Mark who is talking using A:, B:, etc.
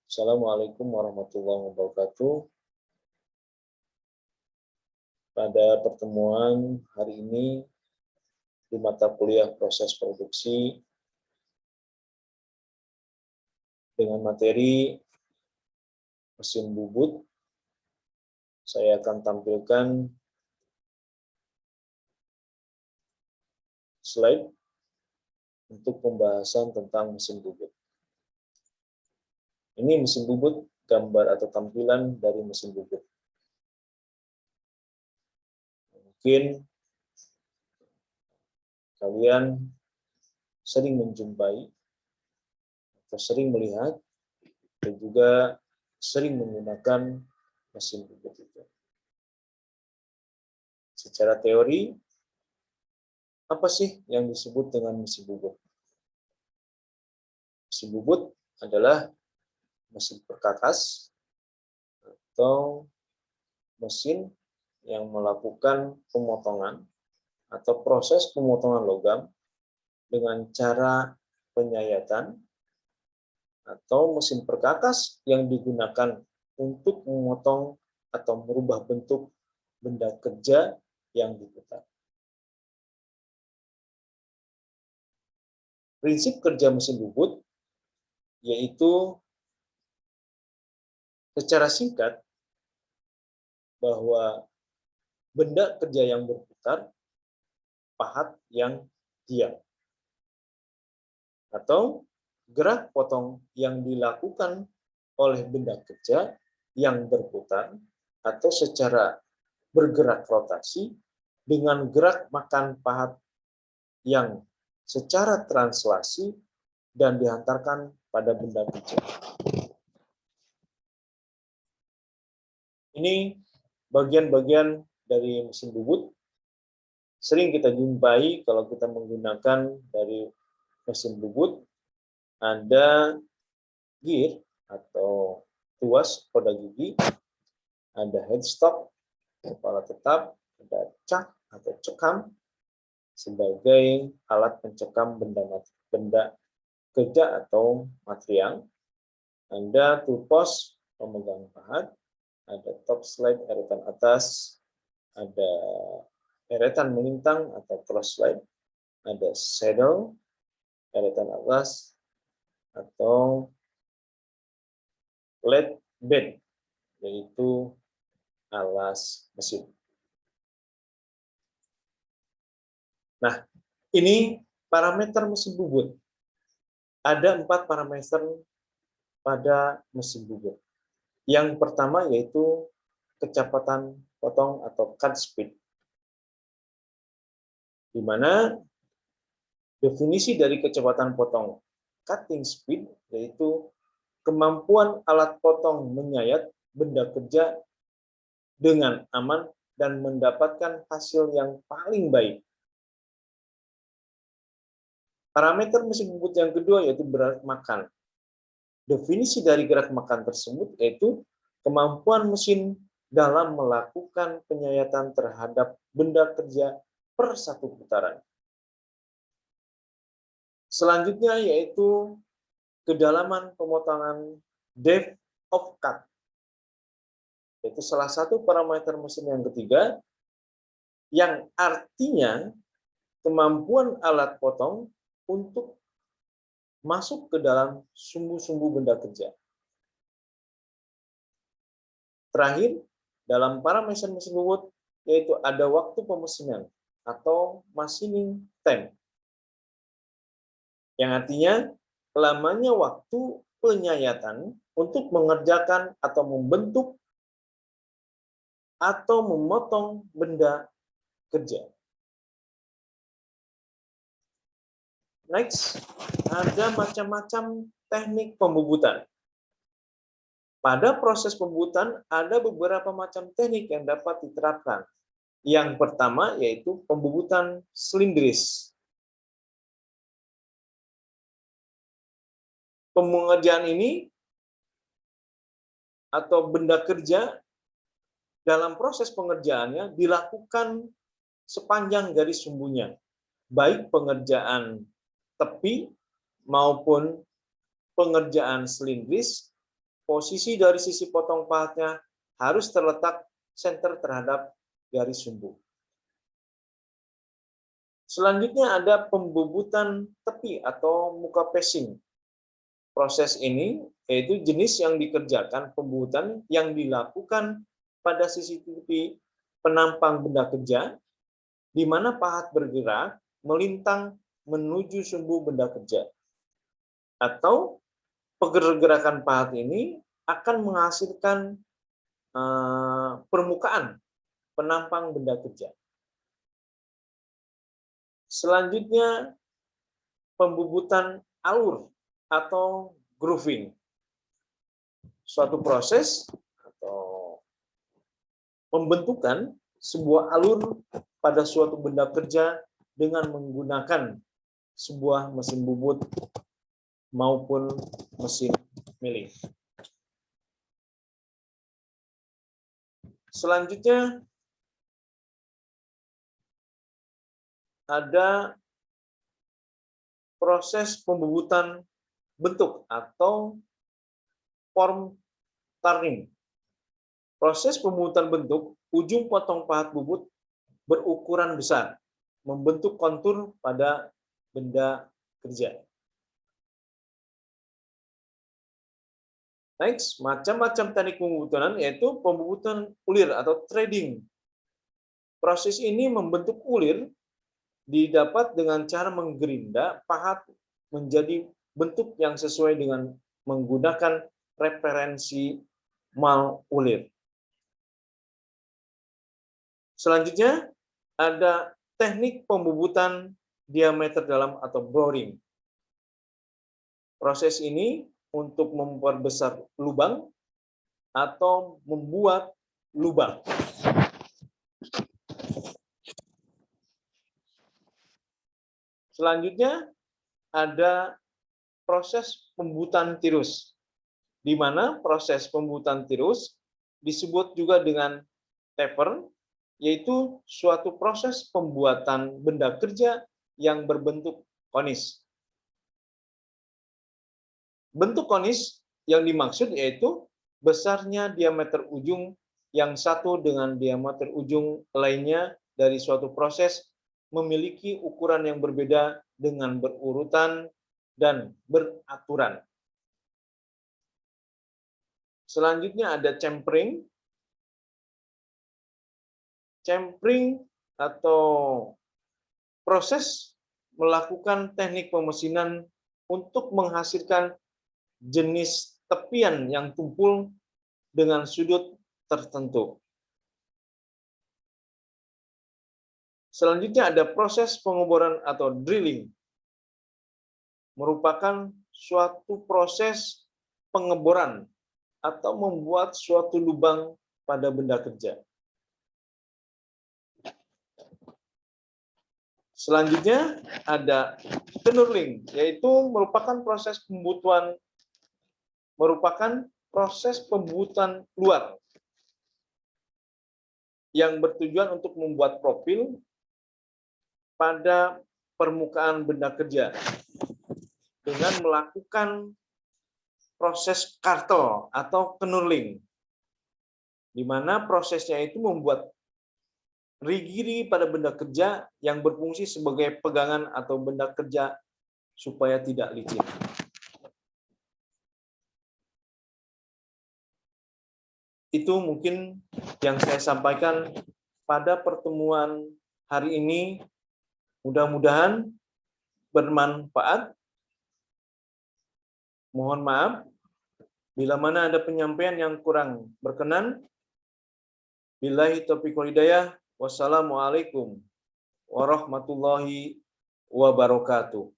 A: Assalamualaikum warahmatullahi wabarakatuh. Pada pertemuan hari ini di mata kuliah proses produksi dengan materi mesin bubut, saya akan tampilkan slide untuk pembahasan tentang mesin bubut. Ini mesin bubut, gambar atau tampilan dari mesin bubut. Mungkin kalian sering menjumpai atau sering melihat dan juga sering menggunakan mesin bubut itu. Secara teori, apa sih yang disebut dengan mesin bubut? Mesin bubut adalah mesin perkakas atau mesin yang melakukan pemotongan atau proses pemotongan logam dengan cara penyayatan, atau mesin perkakas yang digunakan untuk memotong atau merubah bentuk benda kerja yang diputar. Prinsip kerja mesin bubut yaitu secara singkat bahwa benda kerja yang berputar, pahat yang diam, atau gerak potong yang dilakukan oleh benda kerja yang berputar atau secara bergerak rotasi dengan gerak makan pahat yang secara translasi dan dihantarkan pada benda kerja. Ini bagian-bagian dari mesin bubut. Sering kita jumpai kalau kita menggunakan dari mesin bubut, ada gear atau tuas roda gigi, ada headstock, kepala tetap, ada cak atau cekam sebagai alat pencekam benda kerja atau material. Ada tool post pemegang pahat, ada top slide eretan atas, ada eretan melintang atau cross slide, ada saddle eretan atas atau lead bed yaitu alas mesin. Nah, ini parameter mesin bubut. Ada 4 parameter pada mesin bubut. Yang pertama yaitu kecepatan potong atau cut speed, di mana definisi dari kecepatan potong cutting speed yaitu kemampuan alat potong menyayat benda kerja dengan aman dan mendapatkan hasil yang paling baik. Parameter mesin bubut yang kedua yaitu gerak makan. Definisi dari gerak makan tersebut yaitu kemampuan mesin dalam melakukan penyayatan terhadap benda kerja per satu putaran. Selanjutnya yaitu kedalaman pemotongan depth of cut. Itu salah satu parameter mesin yang ketiga, yang artinya kemampuan alat potong untuk masuk ke dalam sumbu-sumbu benda kerja. Terakhir, dalam parameter mesin bubut, yaitu ada waktu pemesinan atau machining time, yang artinya lamanya waktu penyayatan untuk mengerjakan atau membentuk atau memotong benda kerja. Next, ada macam-macam teknik pembubutan. Pada proses pembubutan ada beberapa macam teknik yang dapat diterapkan. Yang pertama yaitu pembubutan silindris. Pengerjaan ini atau benda kerja dalam proses pengerjaannya dilakukan sepanjang garis sumbunya, baik pengerjaan tepi maupun pengerjaan silindris posisi dari sisi potong pahatnya harus terletak center terhadap garis sumbu. Selanjutnya ada pembubutan tepi atau muka passing. Proses ini yaitu jenis yang dikerjakan pembubutan yang dilakukan pada sisi tepi penampang benda kerja, di mana pahat bergerak melintang menuju sumbu benda kerja. Atau pergerakan pahat ini akan menghasilkan permukaan penampang benda kerja. Selanjutnya, pembubutan alur atau grooving. Suatu proses atau pembentukan sebuah alur pada suatu benda kerja dengan menggunakan sebuah mesin bubut maupun mesin milling. Selanjutnya, ada proses pembubutan bentuk atau form turning. Proses pembubutan bentuk, ujung potong pahat bubut berukuran besar, membentuk kontur pada benda kerja. Next, macam-macam teknik pembubutan yaitu pembubutan ulir atau threading. Proses ini membentuk ulir didapat dengan cara menggerinda pahat menjadi bentuk yang sesuai dengan menggunakan referensi mal ulir. Selanjutnya, ada teknik pembubutan diameter dalam atau boring. Proses ini untuk memperbesar lubang atau membuat lubang. Selanjutnya, ada proses pembubutan tirus, di mana proses pembubutan tirus disebut juga dengan taper, yaitu suatu proses pembuatan benda kerja yang berbentuk konis. Bentuk konis yang dimaksud yaitu besarnya diameter ujung yang satu dengan diameter ujung lainnya dari suatu proses memiliki ukuran yang berbeda dengan berurutan dan beraturan. Selanjutnya ada chamfering. Chamfering atau proses melakukan teknik pemesinan untuk menghasilkan jenis tepian yang tumpul dengan sudut tertentu. Selanjutnya ada proses pengeboran atau drilling. Merupakan suatu proses pengeboran atau membuat suatu lubang pada benda kerja. Selanjutnya ada knurling, yaitu merupakan proses pembubutan luar yang bertujuan untuk membuat profil pada permukaan benda kerja dengan melakukan proses kartel atau knurling, di mana prosesnya itu membuat rigidi pada benda kerja yang berfungsi sebagai pegangan atau benda kerja supaya tidak licin. Itu mungkin yang saya sampaikan pada pertemuan hari ini. Mudah-mudahan bermanfaat. Mohon maaf bila mana ada penyampaian yang kurang berkenan. Billahi taufiq wal hidayah. Wassalamualaikum warahmatullahi wabarakatuh.